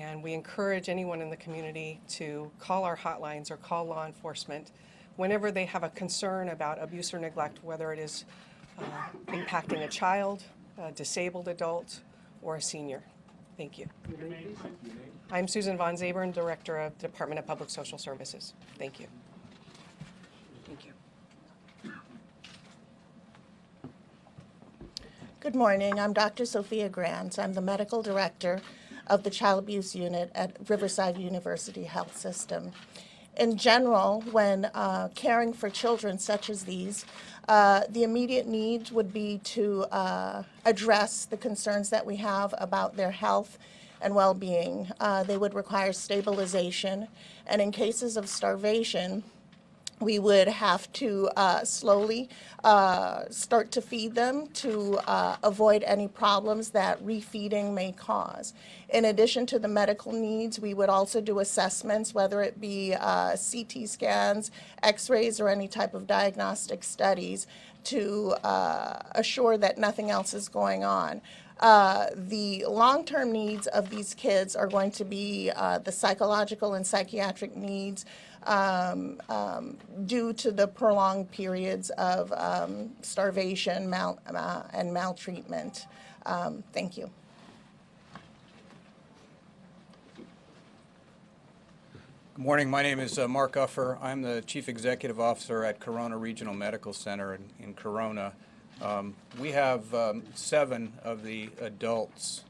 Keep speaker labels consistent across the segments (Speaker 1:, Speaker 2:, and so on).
Speaker 1: And we encourage anyone in the community to call our hotlines or call law enforcement whenever they have a concern about abuse or neglect, whether it is impacting a child, a disabled adult, or a senior. Thank you. I'm Susan Von Zabern, Director of the Department of Public Social Services. Thank you. Thank you.
Speaker 2: Good morning. I'm Dr. Sophia Grant. I'm the Medical Director of the Child Abuse Unit at Riverside University Health System. In general, when caring for children such as these, the immediate needs would be to address the concerns that we have about their health and well-being. They would require stabilization, and in cases of starvation, we would have to slowly start to feed them to avoid any problems that refeeding may cause. In addition to the medical needs, we would also do assessments, whether it be CT scans, x-rays, or any type of diagnostic studies to assure that nothing else is going on. The long-term needs of these kids are going to be the psychological and psychiatric needs due to the prolonged periods of starvation and maltreatment. Thank you.
Speaker 3: Good morning. My name is Mark Uffer. I'm the Chief Executive Officer at Corona Regional Medical Center in Corona. We have 7 of the adults.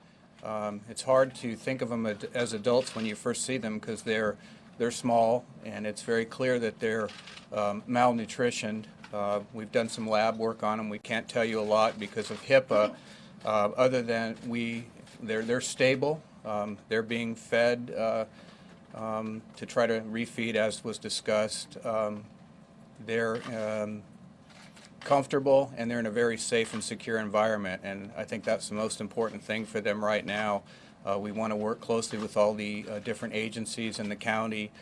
Speaker 3: It's hard to think of them as adults when you first see them because they're small, and it's very clear that they're malnutritioned. We've done some lab work on them. We can't tell you a lot because of HIPAA, other than they're stable. They're being fed to try to refeed, as was discussed. They're comfortable, and they're in a very safe and secure environment, and I think that's the most important thing for them right now. We want to work closely with all the different agencies in the county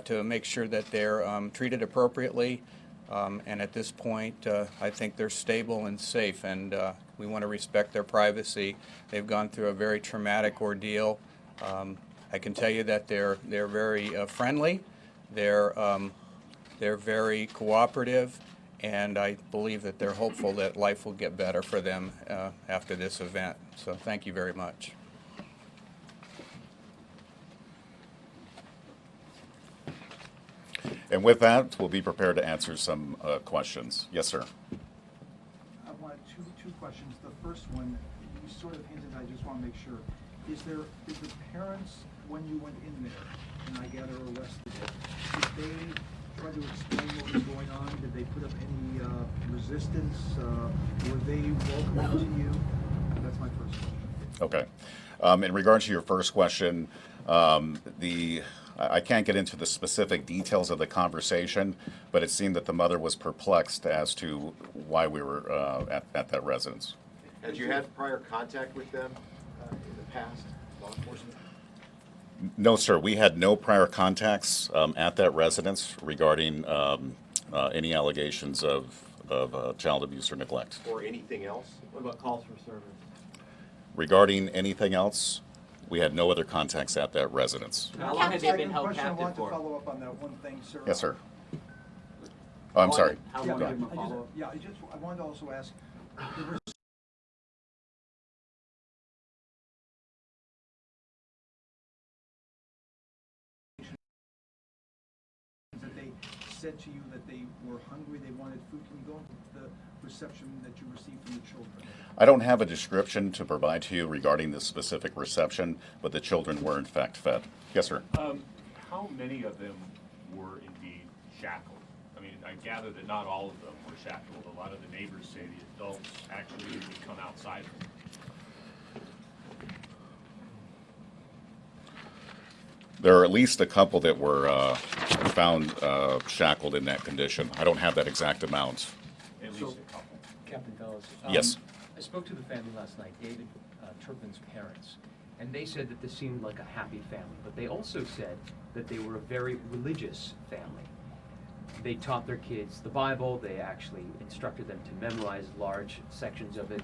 Speaker 3: to make sure that they're treated appropriately, and at this point I think they're stable and safe, and we want to respect their privacy. They've gone through a very traumatic ordeal. I can tell you that they're very friendly, they're very cooperative, and I believe that they're hopeful that life will get better for them after this event. So thank you very much.
Speaker 4: And with that, we'll be prepared to answer some questions. Yes, sir.
Speaker 5: I want two questions. The first one, you sort of hinted, I just want to make sure. Is the parents, when you went in there, and I gather arrested, did they try to explain what was going on? Did they put up any resistance? Were they welcoming to you? That's my first question.
Speaker 4: Okay. In regards to your first question, I can't get into the specific details of the conversation, but it seemed that the mother was perplexed as to why we were at that residence.
Speaker 6: Had you had prior contact with them in the past, law enforcement?
Speaker 4: No, sir. We had no prior contacts at that residence regarding any allegations of child abuse or neglect.
Speaker 6: Or anything else?
Speaker 7: What about calls for service?
Speaker 4: Regarding anything else, we had no other contacts at that residence.
Speaker 7: How long had they been held
Speaker 5: Question, I
Speaker 7: captive
Speaker 5: want to
Speaker 7: for?
Speaker 5: follow up on that one thing, sir.
Speaker 4: Yes, sir. Oh, I'm sorry.
Speaker 7: How
Speaker 5: Yeah,
Speaker 7: long had they been followed?
Speaker 5: I wanted to also ask, there was that they said to you that they were hungry, they wanted food. Can you go into the reception that you received from the children?
Speaker 4: I don't have a description to provide to you regarding this specific reception, but the children were in fact fed. Yes, sir.
Speaker 8: How many of them were indeed shackled? I mean, I gather that not all of them were shackled. A lot of the neighbors say the adults actually didn't come outside.
Speaker 4: There are at least a couple that were found shackled in that condition. I don't have that exact amount.
Speaker 8: At least a couple.
Speaker 9: Captain Fellows.
Speaker 4: Yes.
Speaker 9: I spoke to the family last night, David Turpin's parents, and they said that this seemed like a happy family, but they also said that they were a very religious family. They taught their kids the Bible. They actually instructed them to memorize large sections of it.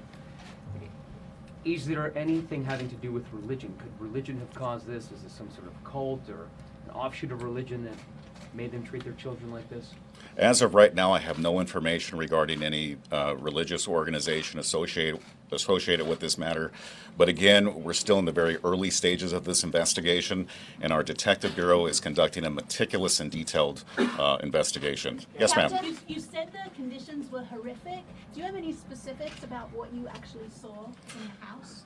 Speaker 9: Is there anything having to do with religion? Could religion have caused this? Is this some sort of cult or an offshoot of religion that made them treat their children like this?
Speaker 4: As of right now, I have no information regarding any religious organization associated with this matter. But again, we're still in the very early stages of this investigation, and our Detective Bureau is conducting a meticulous and detailed investigation. Yes, ma'am.
Speaker 10: Captain, you said the conditions were horrific. Do you have any specifics about what you actually saw in the house?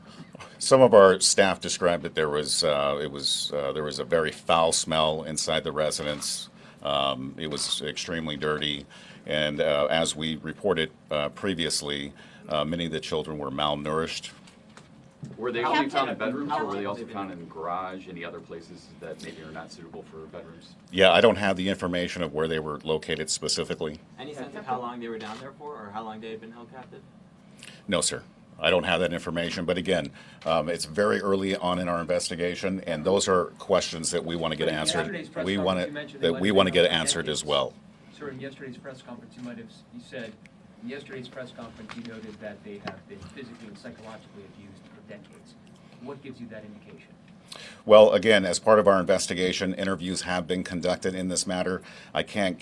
Speaker 4: Some of our staff described that there was a very foul smell inside the residence. It was extremely dirty, and as we reported previously, many of the children were malnourished.
Speaker 11: Were they only found in
Speaker 10: Captain,
Speaker 11: bedrooms, or were they
Speaker 10: how
Speaker 11: also
Speaker 10: long-
Speaker 11: found in the garage, any other places that maybe are not suitable for bedrooms?
Speaker 4: Yeah, I don't have the information of where they were located specifically.
Speaker 7: Any sense of how long they were down there for, or how long they had been held captive?
Speaker 4: No, sir. I don't have that information, but again, it's very early on in our investigation, and those are questions that we want to get
Speaker 9: In
Speaker 4: answered.
Speaker 9: yesterday's press
Speaker 4: We
Speaker 9: conference,
Speaker 4: want
Speaker 9: you mentioned
Speaker 4: to
Speaker 9: they
Speaker 4: that
Speaker 9: might
Speaker 4: we
Speaker 9: have
Speaker 4: want to
Speaker 9: been
Speaker 4: get
Speaker 9: held
Speaker 4: answered as
Speaker 9: decades.
Speaker 4: well.
Speaker 9: Sir, in yesterday's press conference, you said, in yesterday's press conference, you noted that they have been physically and psychologically abused for decades. What gives you that indication?
Speaker 4: Well, again, as part of our investigation, interviews have been conducted in this matter. I can't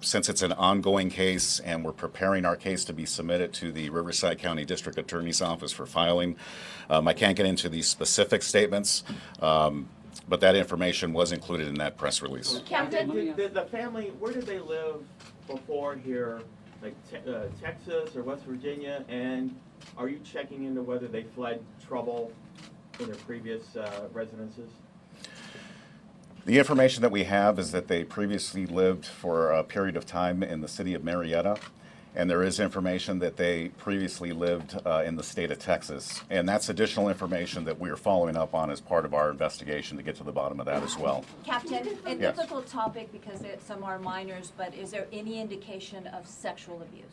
Speaker 4: since it's an ongoing case and we're preparing our case to be submitted to the Riverside County District Attorney's Office for filing, I can't get into these specific statements, but that information was included in that press release.
Speaker 10: Captain,
Speaker 12: The family, where did they live before here, like Texas or West Virginia? And are you checking into whether they fled trouble in their previous residences?
Speaker 4: The information that we have is that they previously lived for a period of time in the city of Marietta, and there is information that they previously lived in the state of Texas. And that's additional information that we are following up on as part of our investigation to get to the bottom of that as well.
Speaker 10: Captain, a
Speaker 4: Yes.
Speaker 10: difficult topic because some are minors, but is there any indication of sexual abuse?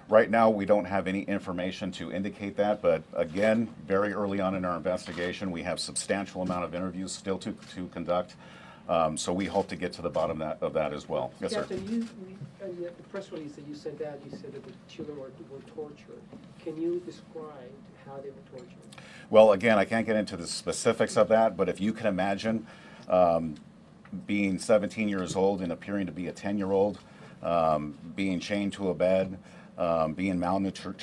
Speaker 4: Right now, we don't have any information to indicate that, but again, very early on in our investigation, we have substantial amount of interviews still to conduct. So we hope to get to the bottom of that as well. Yes, sir.
Speaker 13: Captain, in the press release that you said that the children were tortured. Can you describe how they were tortured?
Speaker 4: Well, again, I can't get into the specifics of that, but if you can imagine being 17 years old and appearing to be a 10-year-old, being chained to a bed, being malnourished,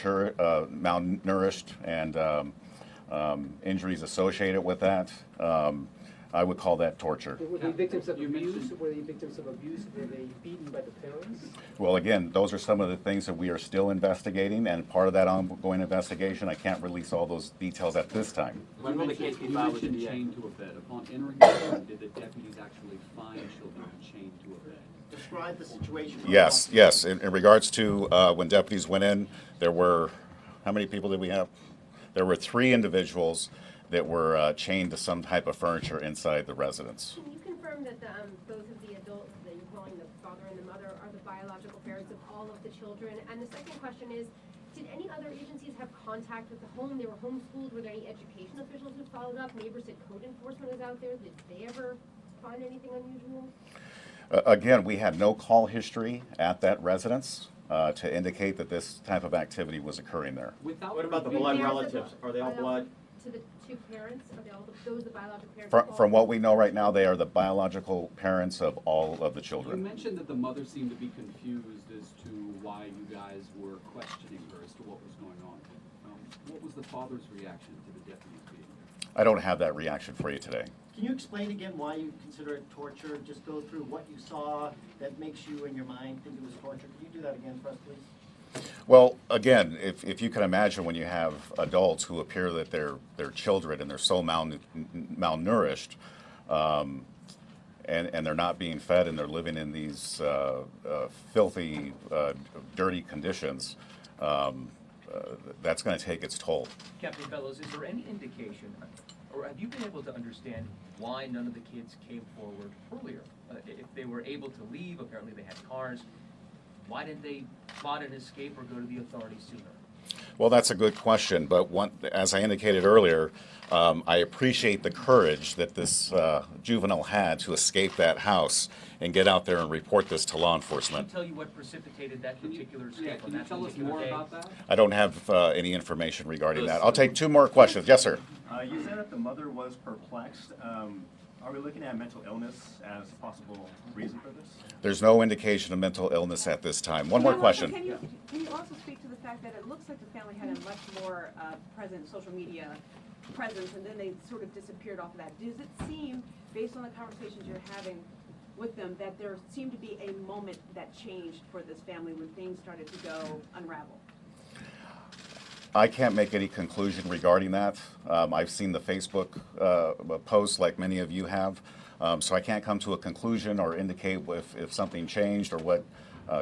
Speaker 4: and injuries associated with that, I would call that torture.
Speaker 13: Were they victims of abuse? Were they victims of abuse? Were they beaten by the parents?
Speaker 4: Well, again, those are some of the things that we are still investigating, and part of that ongoing investigation, I can't release all those details at this time.
Speaker 7: When will the case be filed with the DA?
Speaker 11: Chained to a bed. Upon entering the room, did the deputies actually find children chained to a bed?
Speaker 12: Describe the situation.
Speaker 4: Yes, yes. In regards to when deputies went in, there were, how many people did we have? There were 3 individuals that were chained to some type of furniture inside the residence.
Speaker 14: Can you confirm that both of the adults that you're calling the father and the mother are the biological parents of all of the children? And the second question is, did any other agencies have contact with the home? They were homeschooled. Were there any education officials who followed up? Neighbors said code enforcement was out there. Did they ever find anything unusual?
Speaker 4: Again, we had no call history at that residence to indicate that this type of activity was occurring there.
Speaker 12: What about the blood relatives? Are they all blood?
Speaker 14: To the 2 parents? Are they all those the biological parents? of all
Speaker 4: From
Speaker 14: of
Speaker 4: what
Speaker 14: them?
Speaker 4: we know right now, they are the biological parents of all of the
Speaker 11: You
Speaker 4: children.
Speaker 11: mentioned that the mother seemed to be confused as to why you guys were questioning her as to what was going on. What was the father's reaction to the deputies being there?
Speaker 4: I don't have that reaction for you today.
Speaker 12: Can you explain again why you consider it torture? Just go through what you saw that makes you in your mind think it was torture. Can you do that again for us, please?
Speaker 4: Well, again, if you can imagine when you have adults who appear that they're children and they're so malnourished, and they're not being fed and they're living in these filthy, dirty conditions, that's going to take its toll.
Speaker 9: Captain Fellows, is there any indication, or have you been able to understand why none of the kids came forward earlier? If they were able to leave, apparently they had cars, why didn't they plot an escape or go to the authorities sooner?
Speaker 4: Well, that's a good question, but as I indicated earlier, I appreciate the courage that this juvenile had to escape that house and get out there and report this to law enforcement.
Speaker 9: Can you tell you what precipitated that particular escape on
Speaker 11: Can you
Speaker 9: that
Speaker 11: tell us
Speaker 9: particular
Speaker 11: more
Speaker 9: day?
Speaker 11: about that?
Speaker 4: I don't have any information regarding that. I'll take 2 more questions. Yes, sir.
Speaker 15: You said that the mother was perplexed. Are we looking at mental illness as a possible reason for this?
Speaker 4: There's no indication of mental illness at this time. One more question.
Speaker 16: Can you also speak to the fact that it looks like the family had a much more present social media presence, and then they sort of disappeared off of that? Does it seem, based on the conversations you're having with them, that there seemed to be a moment that changed for this family when things started to go unravel?
Speaker 4: I can't make any conclusion regarding that. I've seen the Facebook posts like many of you have, so I can't come to a conclusion or indicate if something changed or what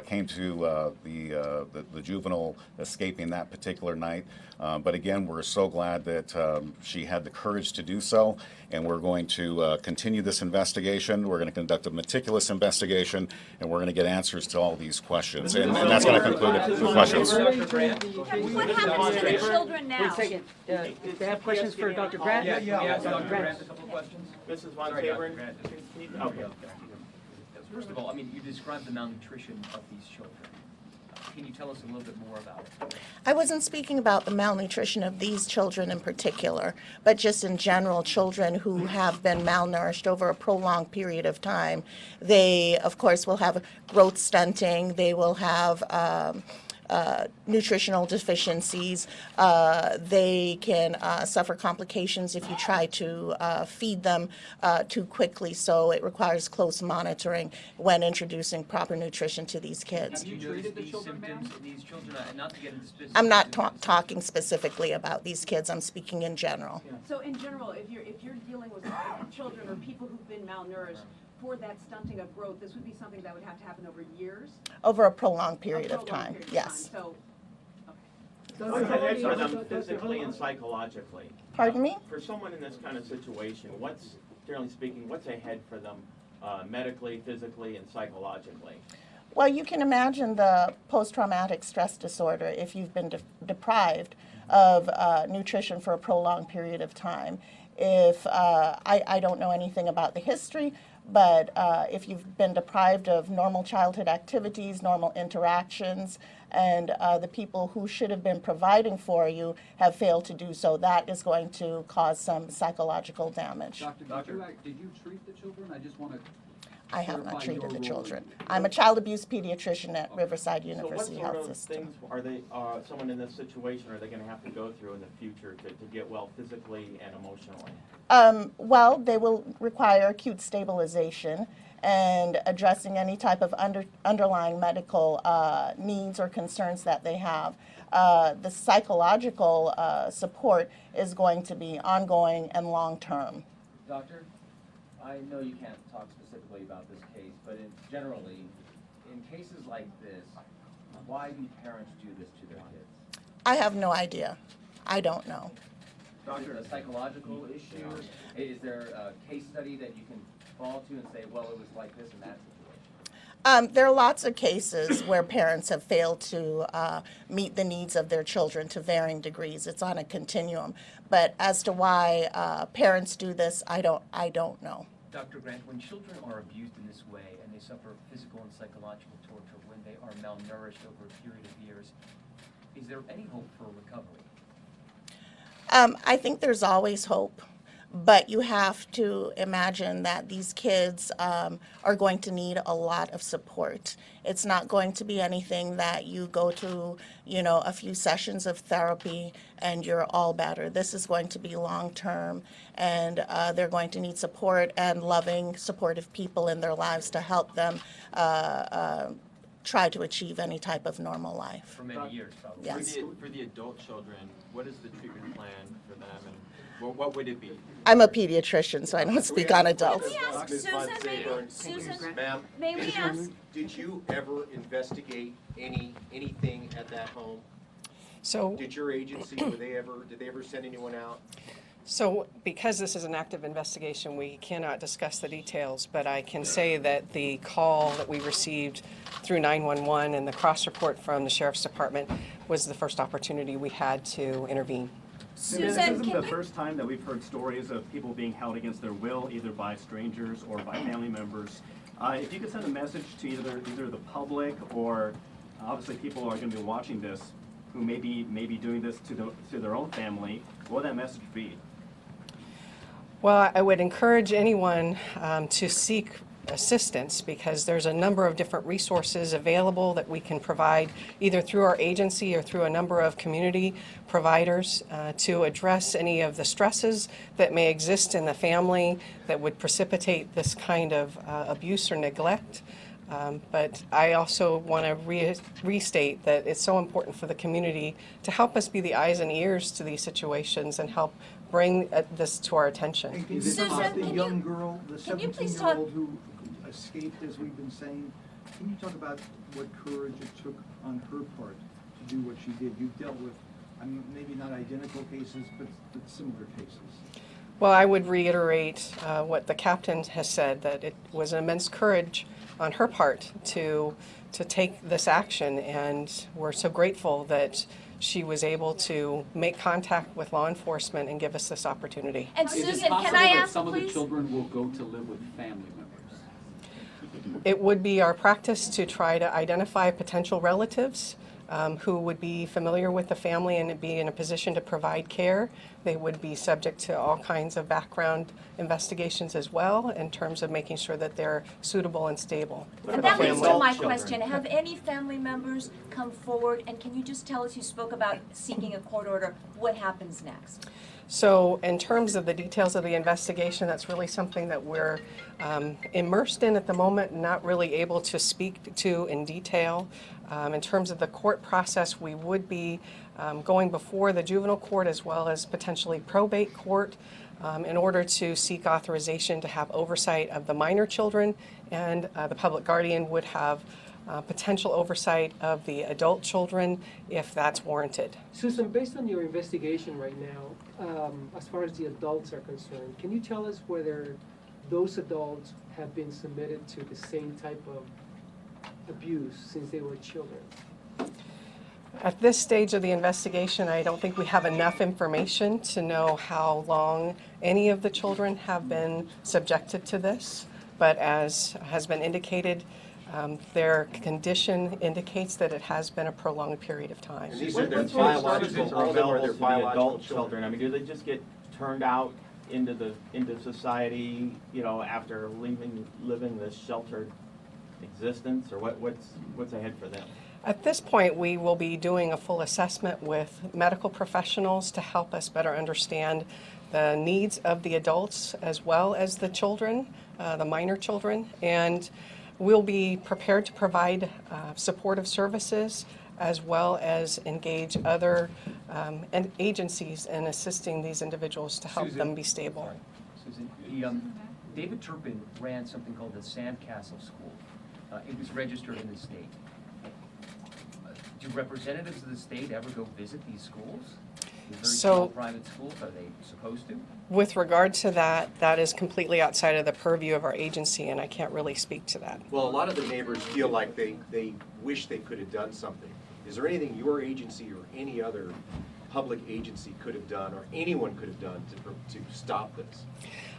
Speaker 4: came to the juvenile escaping that particular night. But again, we're so glad that she had the courage to do so, and we're going to continue this investigation. We're going to conduct a meticulous investigation, and we're going to get answers to all these questions. And that's going to conclude it with questions.
Speaker 16: What happens to the children now?
Speaker 13: Wait a second. They have questions for Dr. Grant?
Speaker 9: Yeah,
Speaker 13: Dr.
Speaker 9: Dr.
Speaker 13: Grant.
Speaker 9: Grant, a couple questions.
Speaker 12: Mrs. Von
Speaker 9: Sorry, Dr.
Speaker 12: Tabern?
Speaker 9: Grant.
Speaker 12: Okay.
Speaker 9: First of all, I mean, you described the malnutrition of these children. Can you tell us a little bit more about it?
Speaker 2: I wasn't speaking about the malnutrition of these children in particular, but just in general, children who have been malnourished over a prolonged period of time. They, of course, will have growth stunting. They will have nutritional deficiencies. They can suffer complications if you try to feed them too quickly, so it requires close monitoring when introducing proper nutrition to these kids.
Speaker 9: Have you treated these symptoms in these children? Not to get into specifics.
Speaker 2: I'm not talking specifically about these kids, I'm speaking in general.
Speaker 16: So in general, if you're dealing with children or people who've been malnourished, for that stunting of growth, this would be something that would have to happen over years?
Speaker 2: Over a prolonged period of time, yes.
Speaker 16: So,
Speaker 12: For them physically and psychologically.
Speaker 2: Pardon me?
Speaker 12: For someone in this kind of situation, generally speaking, what's ahead for them medically, physically, and psychologically?
Speaker 2: Well, you can imagine the post-traumatic stress disorder if you've been deprived of nutrition for a prolonged period of time. If I don't know anything about the history, but if you've been deprived of normal childhood activities, normal interactions, and the people who should have been providing for you have failed to do so, that is going to cause some psychological damage.
Speaker 11: Doctor, did you treat the children? I just want to
Speaker 2: I have not treated the
Speaker 11: role.
Speaker 2: children. I'm a child abuse pediatrician at Riverside University
Speaker 12: So what
Speaker 2: Health
Speaker 12: sort of
Speaker 2: System.
Speaker 12: things someone in this situation, are they going to have to go through in the future to get well physically and emotionally?
Speaker 2: Well, they will require acute stabilization and addressing any type of underlying medical needs or concerns that they have. The psychological support is going to be ongoing and long-term.
Speaker 17: Doctor, I know you can't talk specifically about this case, but generally, in cases like this, why do parents do this to their kids?
Speaker 2: I have no idea. I don't know.
Speaker 17: Doctor, a psychological issue? Is there a case study that you can fall to and say, well, it was like this in that situation?
Speaker 2: There are lots of cases where parents have failed to meet the needs of their children to varying degrees. It's on a continuum. But as to why parents do this, I don't know.
Speaker 9: Dr. Grant, when children are abused in this way and they suffer physical and psychological torture, when they are malnourished over a period of years, is there any hope for recovery?
Speaker 2: I think there's always hope. But you have to imagine that these kids are going to need a lot of support. It's not going to be anything that you go to, a few sessions of therapy and you're all better. This is going to be long-term, and they're going to need support and loving, supportive people in their lives to help them try to achieve any type of normal life.
Speaker 7: For many years, probably.
Speaker 2: Yes.
Speaker 7: For the adult children, what is the treatment plan for them, and what would it be?
Speaker 2: I'm a pediatrician, so I don't speak on adults.
Speaker 6: Ms. Von Tabern, Ma'am,
Speaker 10: May we ask?
Speaker 6: did you ever investigate anything at that home?
Speaker 1: So
Speaker 6: Did your agency, did they ever send anyone out?
Speaker 1: So because this is an active investigation, we cannot discuss the details, but I can say that the call that we received through 911 and the cross report from the Sheriff's Department was the first opportunity we had to intervene.
Speaker 15: This isn't the first time that we've heard stories of people being held against their will, either by strangers or by family members. If you could send a message to either the public or obviously people who are going to be watching this who may be doing this to their own family, what would that message be?
Speaker 1: Well, I would encourage anyone to seek assistance because there's a number of different resources available that we can provide either through our agency or through a number of community providers to address any of the stresses that may exist in the family that would precipitate this kind of abuse or neglect. But I also want to restate that it's so important for the community to help us be the eyes and ears to these situations and help bring this to our attention.
Speaker 5: And can you talk about the young girl, the 17-year-old who escaped, as we've been saying? Can you talk about what courage it took on her part to do what she did? You've dealt with, I mean, maybe not identical cases, but similar cases.
Speaker 1: Well, I would reiterate what the captain has said, that it was immense courage on her part to take this action, and we're so grateful that she was able to make contact with law enforcement and give us this opportunity.
Speaker 10: And
Speaker 11: Is it
Speaker 10: Susan, can
Speaker 11: possible
Speaker 10: I
Speaker 11: that
Speaker 10: ask,
Speaker 11: some of the
Speaker 10: please?
Speaker 11: children will go to live with family members?
Speaker 1: It would be our practice to try to identify potential relatives who would be familiar with the family and be in a position to provide care. They would be subject to all kinds of background investigations as well in terms of making sure that they're suitable and stable for the
Speaker 18: That leads
Speaker 1: family.
Speaker 18: to my question. Have any family members come forward, and can you just tell us, you spoke about seeking a court order, what happens next?
Speaker 1: So in terms of the details of the investigation, that's really something that we're immersed in at the moment, not really able to speak to in detail. In terms of the court process, we would be going before the juvenile court as well as potentially probate court in order to seek authorization to have oversight of the minor children, and the public guardian would have potential oversight of the adult children if that's warranted.
Speaker 13: Susan, based on your investigation right now, as far as the adults are concerned, can you tell us whether those adults have been submitted to the same type of abuse since they were children?
Speaker 1: At this stage of the investigation, I don't think we have enough information to know how long any of the children have been subjected to this, but as has been indicated, their condition indicates that it has been a prolonged period of time.
Speaker 12: And these are their biological, all of them are their biological children. I mean, do they just get turned out into society, you know, after living this sheltered existence, or what's ahead for them?
Speaker 1: At this point, we will be doing a full assessment with medical professionals to help us better understand the needs of the adults as well as the children, the minor children, and we'll be prepared to provide supportive services as well as engage other agencies in assisting these individuals to help them be stable.
Speaker 9: Susan, David Turpin ran something called the Sandcastle School. It was registered in the state. Do representatives of the state ever go visit these schools? These very small private schools, are they supposed to?
Speaker 1: With regard to that, that is completely outside of the purview of our agency, and I can't really speak to that.
Speaker 6: Well, a lot of the neighbors feel like they wish they could have done something. Is there anything your agency or any other public agency could have done, or anyone could have done to stop this?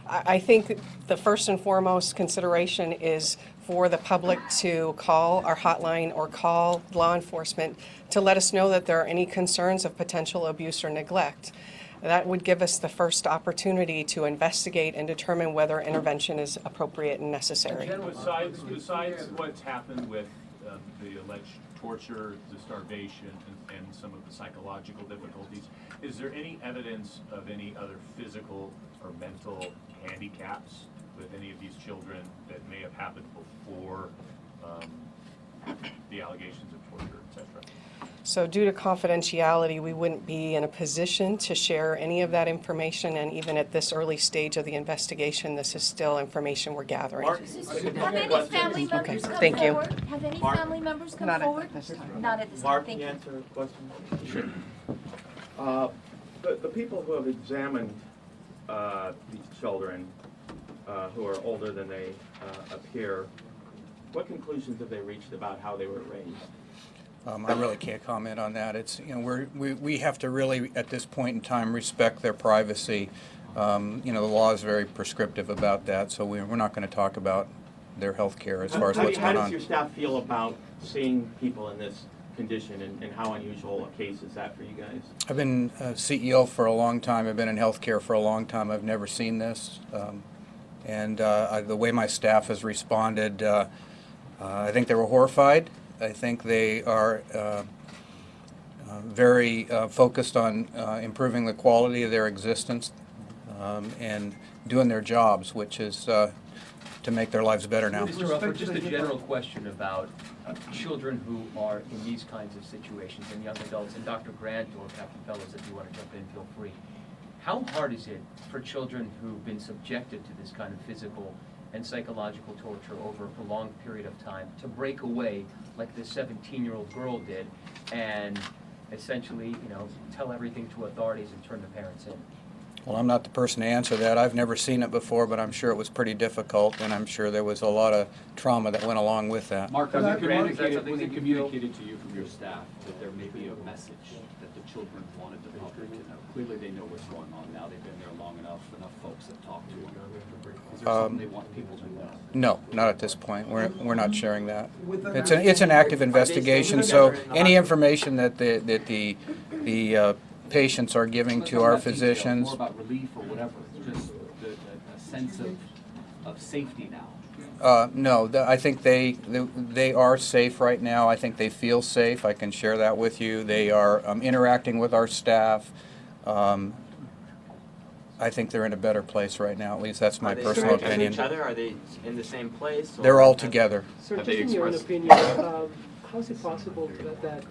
Speaker 1: I think the first and foremost consideration is for the public to call our hotline or call law enforcement to let us know that there are any concerns of potential abuse or neglect. That would give us the first opportunity to investigate and determine whether intervention is appropriate and necessary.
Speaker 8: Besides what's happened with the alleged torture, the starvation, and some of the psychological difficulties, is there any evidence of any other physical or mental handicaps with any of these children that may have happened before the allegations of torture, etc.?
Speaker 1: So due to confidentiality, we wouldn't be in a position to share any of that information, and even at this early stage of the investigation, this is still information we're gathering.
Speaker 18: Have any family members come
Speaker 1: thank you.
Speaker 18: forward? Have any family members come
Speaker 1: Not at
Speaker 18: forward?
Speaker 1: this time.
Speaker 18: Not at this time,
Speaker 12: Mark,
Speaker 18: thank
Speaker 12: can you
Speaker 18: you.
Speaker 12: answer a question? The people who have examined these children who are older than they appear, what conclusions have they reached about how they were raised?
Speaker 3: I really can't comment on that. It's, you know, we have to really, at this point in time, respect their privacy. You know, the law is very prescriptive about that, so we're not going to talk about their health care as far as what's
Speaker 12: How
Speaker 3: going
Speaker 12: does
Speaker 3: on.
Speaker 12: your staff feel about seeing people in this condition, and how unusual a case is that for you guys?
Speaker 3: I've been CEO for a long time. I've been in healthcare for a long time. I've never seen this. And the way my staff has responded, I think they were horrified. I think they are very focused on improving the quality of their existence and doing their jobs, which is to make their lives better now.
Speaker 9: Mr. Rutherford, just a general question about children who are in these kinds of situations and young adults, and Dr. Grant or Captain Fellows, if you want to jump in, feel free. How hard is it for children who've been subjected to this kind of physical and psychological torture over a prolonged period of time to break away like this 17-year-old girl did and essentially, you know, tell everything to authorities and turn the parents in?
Speaker 3: Well, I'm not the person to answer that. I've never seen it before, but I'm sure it was pretty difficult, and I'm sure there was a lot of trauma that went along with that.
Speaker 11: Mark, was it communicated
Speaker 9: to
Speaker 11: you from your staff that there may be a message that the children wanted the public to know? Clearly they know what's going on now. They've been there long enough folks have talked to them. Is there something they want people to know?
Speaker 3: No, not at this point. We're not sharing that. It's an active investigation, so any information that the patients are giving to our physicians.
Speaker 11: More about relief or whatever, just a sense of safety now.
Speaker 3: No, I think they are safe right now. I think they feel safe. I can share that with you. They are interacting with our staff. I think they're in a better place right now. At least that's my personal opinion.
Speaker 12: Each other? Are they in the same place?
Speaker 3: They're all together.
Speaker 13: So just in your own opinion, how is it possible that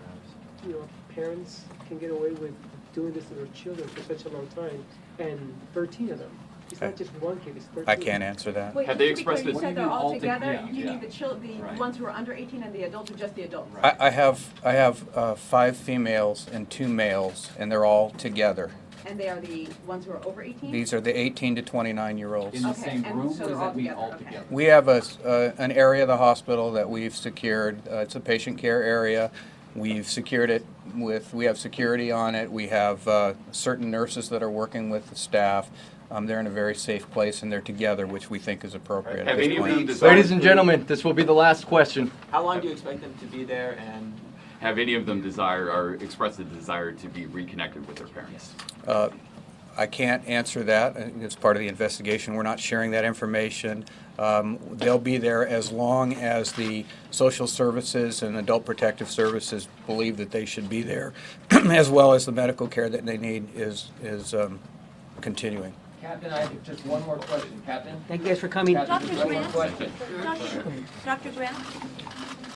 Speaker 13: you know, parents can get away with doing this to their children for such a long time, and 13 of them? It's not just one kid, it's 13.
Speaker 3: I can't answer that.
Speaker 16: Wait,
Speaker 15: Have
Speaker 16: just
Speaker 15: they
Speaker 16: to be clear,
Speaker 15: expressed
Speaker 16: you
Speaker 15: this?
Speaker 16: said they're all together?
Speaker 11: Yeah,
Speaker 16: You
Speaker 11: yeah.
Speaker 16: mean the ones who are under 18 and the adults, or just the adults?
Speaker 3: I have 5 females and 2 males, and they're all together.
Speaker 16: And they are the ones who are over 18?
Speaker 3: These are the 18 to 29-year-olds.
Speaker 11: In the
Speaker 16: Okay,
Speaker 11: same
Speaker 16: and
Speaker 11: room,
Speaker 16: so
Speaker 11: or
Speaker 16: they're
Speaker 11: does
Speaker 16: all
Speaker 11: that mean
Speaker 16: together,
Speaker 11: all
Speaker 16: okay.
Speaker 11: together?
Speaker 3: We have an area of the hospital that we've secured. It's a patient care area. We've secured it we have security on it. We have certain nurses that are working with the staff. They're in a very safe place, and they're together, which we think is appropriate at
Speaker 15: Have
Speaker 3: this
Speaker 15: any of them
Speaker 3: point.
Speaker 15: desired
Speaker 7: Ladies and gentlemen, this will be the last question.
Speaker 12: How long do you expect them to be there, and
Speaker 15: Have any of them desire or expressed a desire to be reconnected with their parents?
Speaker 3: I can't answer that. It's part of the investigation. We're not sharing that information. They'll be there as long as the social services and adult protective services believe that they should be there, as well as the medical care that they need is continuing.
Speaker 9: Captain, I have just one more question. Captain?
Speaker 13: Thank you guys for coming.
Speaker 9: Captain,
Speaker 18: Dr.
Speaker 9: just one more
Speaker 18: Grant?
Speaker 9: question.
Speaker 18: Dr. Grant?